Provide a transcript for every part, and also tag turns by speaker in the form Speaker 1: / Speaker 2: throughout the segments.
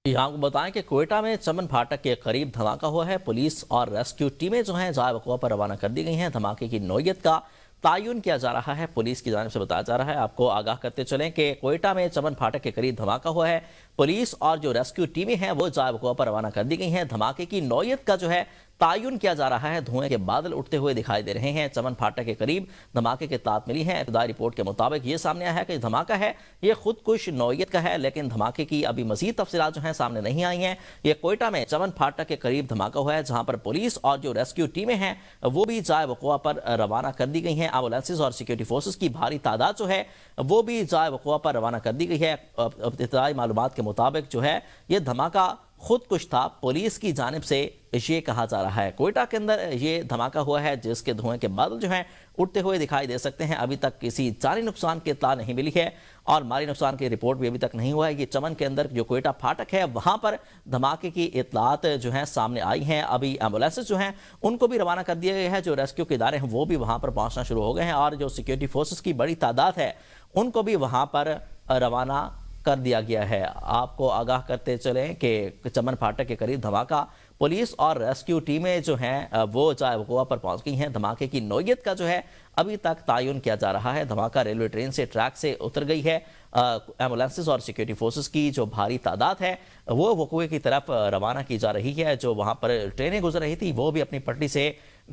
Speaker 1: यहाँ को बताएं कि कोयटा में चमन फाटक के करीब धमाका हुआ है। पुलिस और रेस्क्यू टीमें जो हैं जाए वक़्वा पर रवाना कर दी गई हैं। धमाके की नौयत का तायुन किया जा रहा है। पुलिस की जानिब से बताया जा रहा है। आपको आगाह करते चलें कि कोयटा में चमन फाटक के करीब धमाका हुआ है। पुलिस और जो रेस्क्यू टीमें हैं वो जाए वक़्वा पर रवाना कर दी गई हैं। धमाके की नौयत का जो है तायुन किया जा रहा है। धुएं के बादल उठते हुए दिखाई दे रहे हैं। चमन फाटक के करीब धमाके की इत्तलात मिली है। इब्तदाई रिपोर्ट के मुताबिक ये सामने आया है कि धमाका है ये खुदकुश नौयत का है, लेकिन धमाके की अभी मजीद तफसीलात जो हैं सामने नहीं आई हैं। ये कोयटा में चमन फाटक के करीब धमाका हुआ है, जहां पर पुलिस और जो रेस्क्यू टीमें हैं वो भी जाए वक़वा पर रवाना कर दी गई हैं। एम्बुलेंसेज और सिक्योरिटी फोर्सेस की भारी तादाद जो है वो भी जाए वक़वा पर रवाना कर दी गई है। इब्तदाई मालूमात के मुताबिक जो है ये धमाका खुदकुश था। पुलिस की जानिब से ये कहा जा रहा है। कोयटा के अंदर ये धमाका हुआ है जिसके धुएं के बादल जो हैं उड़ते हुए दिखाई दे सकते हैं। अभी तक किसी जानी नुकसान की इत्तला नहीं मिली है और माली नुकसान की रिपोर्ट भी अभी तक नहीं हुआ है। ये चमन के अंदर जो कोयटा फाटक है वहां पर धमाके की इत्तलात जो हैं सामने आई हैं। अभी एम्बुलेंसेज जो हैं उनको भी रवाना कर दिया गया है। जो रेस्क्यू के इदारे हैं वो भी वहां पर पहुंचना शुरू हो गए हैं और जो सिक्योरिटी फोर्सेस की बड़ी तादाद है उनको भी वहां पर रवाना कर दिया गया है। आपको आगाह करते चलें कि चमन फाटक के करीब धमाका, पुलिस और रेस्क्यू टीमें जो हैं वो जाए वक़वा पर पहुंच गई हैं। धमाके की नौयत का जो है अभी तक तायुन किया जा रहा है। धमाका रेलवे ट्रेन से ट्रैक से उतर गई है। एम्बुलेंसेज और सिक्योरिटी फोर्सेस की जो भारी तादाद है वो वक़वे की तरफ रवाना की जा रही है। जो वहाँ पर ट्रेनें गुजर रही थी वो भी अपनी पटरी से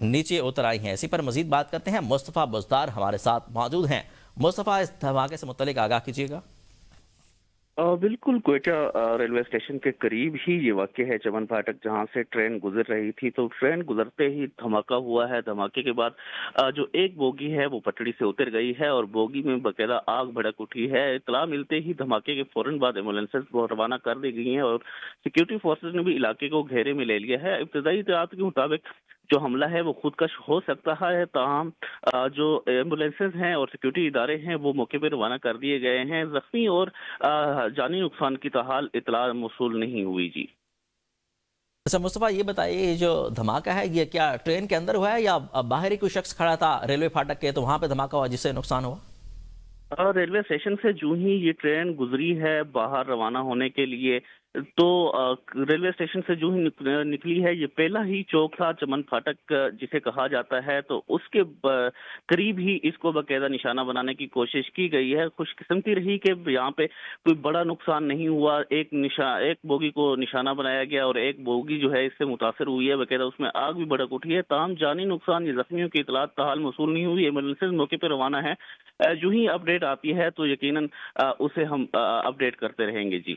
Speaker 1: नीचे उतर आई हैं। इसी पर मजीद बात करते हैं। मुस्तफ़ा बुज़दार हमारे साथ मौजूद हैं। मुस्तफ़ा, इस धमाके से मुतल्लिक आगाह कीजिएगा।
Speaker 2: बिल्कुल, कोयटा रेलवे स्टेशन के करीब ही ये वाक़या है, चमन फाटक, जहां से ट्रेन गुजर रही थी। तो ट्रेन गुजरते ही धमाका हुआ है। धमाके के बाद जो एक बोगी है वो पटड़ी से उतर गई है और बोगी में बकायदा आग भड़क उठी है। इत्तला मिलते ही धमाके के फौरन बाद एम्बुलेंसेज वो रवाना कर दी गई हैं और सिक्योरिटी फोर्सेज ने भी इलाके को घेरे में ले लिया है। इब्तदाई इत्तलात के मुताबिक जो हमला है वो खुदकश हो सकता है, ताहम जो एम्बुलेंसेज हैं और सिक्योरिटी इदारे हैं वो मौके पर रवाना कर दिए गए हैं। जख्मी और जानी नुकसान की ताहाल इतला मौसूल नहीं हुई। जी
Speaker 1: अच्छा मुस्तफ़ा, ये बताइए, ये जो धमाका है ये क्या ट्रेन के अंदर हुआ है या बाहर ही कोई शख्स खड़ा था रेलवे फाटक के तो वहां पे धमाका हुआ जिससे नुकसान हुआ?
Speaker 2: रेलवे स्टेशन से जो ही ये ट्रेन गुजरी है बाहर रवाना होने के लिए, तो रेलवे स्टेशन से जो ही निकली है, ये पहला ही चौक था चमन फाटक जिसे कहा जाता है, तो उसके करीब ही इसको बाकायदा निशाना बनाने की कोशिश की गई है। खुशकिस्मती रही कि यहाँ पे कोई बड़ा नुकसान नहीं हुआ। एक बोगी को निशाना बनाया गया और एक बोगी जो है इससे मुतासर हुई है, बाकायदा उसमें आग भी भड़क उठी है। ताहम जानी नुकसान या जख्मियों की इतलात ताहाल मौसूल नहीं हुई। एम्बुलेंसेज मौके पर रवाना है। जो ही अपडेट आती है तो यकीनन उसे हम अपडेट करते रहेंगे। जी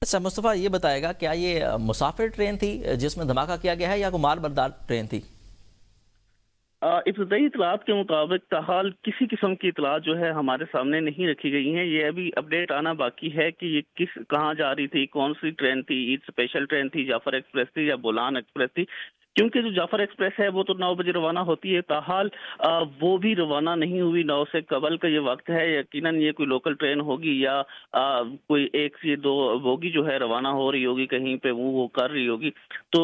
Speaker 1: अच्छा मुस्तफ़ा, ये बताएगा क्या ये मुसाफिर ट्रेन थी जिसमें धमाका किया गया है या कोई माल बरदार ट्रेन थी?
Speaker 2: इब्तदाई इतलात के मुताबिक ताहाल किसी किस्म की इतलात जो है हमारे सामने नहीं रखी गई हैं। ये अभी अपडेट आना बाकी है कि ये कहाँ जा रही थी, कौन सी ट्रेन थी, ईद स्पेशल ट्रेन थी, जाफर एक्सप्रेस थी या बोलान एक्सप्रेस थी। क्योंकि जो जाफर एक्सप्रेस है वो तो 9 बजे रवाना होती है, ताहाल वो भी रवाना नहीं हुई। 9 से कबल का ये वक्त है। यकीनन ये कोई लोकल ट्रेन होगी या कोई एक से दो बोगी जो है रवाना हो रही होगी, कहीं पे वो कर रही होगी। तो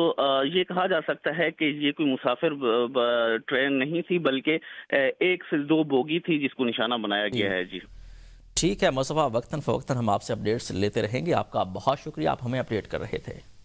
Speaker 2: ये कहा जा सकता है कि ये कोई मुसाफिर ट्रेन नहीं थी, बल्कि एक से दो बोगी थी जिसको निशाना बनाया गया है। जी
Speaker 1: ठीक है मुस्तफ़ा, वक्तन फ़वक्तन हम आपसे अपडेट्स लेते रहेंगे। आपका बहुत शुक्रिया, आप हमें अपडेट कर रहे थे।